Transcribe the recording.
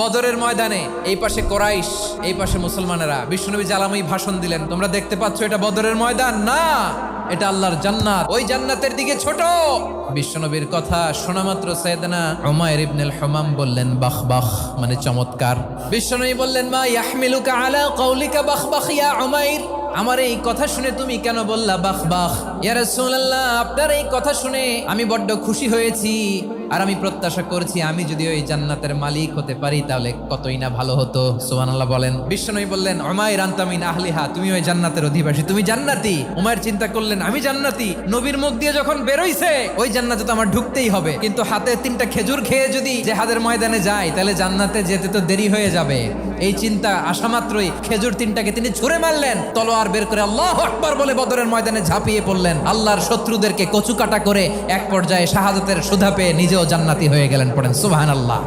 বদরের ময়দানে এই পাশে কোরাইশ, এই পাশে মুসলমানেরা। বিশ্বনবী জ্বালাময়ী ভাষণ দিলেন, তোমরা দেখতে পাচ্ছ এটা বদরের ময়দান না, এটা আল্লাহর জান্নাত, ওই জান্নাতের দিকে ছোট। বিশ্বনবীর কথা শোনা মাত্র সাইয়েদনা উমাইর ইবনুল হুমাম বললেন বাখ বাখ, মানে চমৎকার। বিশ্বনবী বললেন মা ইয়াহমিলুকা আলা কাউলিকা বাখ বাখ ইয়া উমাইর, আমার এই কথা শুনে তুমি কেন বললা বাখ বাখ? ইয়া রাসূলুল্লাহ, আপনার এই কথা শুনে আমি বড্ড খুশি হয়েছি, আর আমি প্রত্যাশা করছি আমি যদি ওই জান্নাতের মালিক হতে পারি তাহলে কতই না ভালো হতো। সুবহানাল্লাহ বলেন। বিশ্বনবী বললেন উমাইর আনতা মিন আহলিহা, তুমি ওই জান্নাতের অধিবাসী, তুমি জান্নাতি। উমাইর চিন্তা করলেন আমি জান্নাতি, নবীর মুখ দিয়ে যখন বেরোইছে ওই জান্নাতে তো আমার ঢুকতেই হবে, কিন্তু হাতে 3টা খেজুর খেয়ে যদি জেহাদের ময়দানে যাই তাহলে জান্নাতে যেতে তো দেরি হয়ে যাবে। এই চিন্তা আসা মাত্রই খেজুর 3টাকে তিনি ছুঁড়ে মারলেন, তলোয়ার বের করে আল্লাহু আকবার বলে বদরের ময়দানে ঝাঁপিয়ে পড়লেন। আল্লাহর শত্রুদেরকে কচুকাটা করে এক পর্যায়ে শাহাদাতের সুধা পেয়ে নিজেও জান্নাতি হয়ে গেলেন। পড়েন সুবহানাল্লাহ।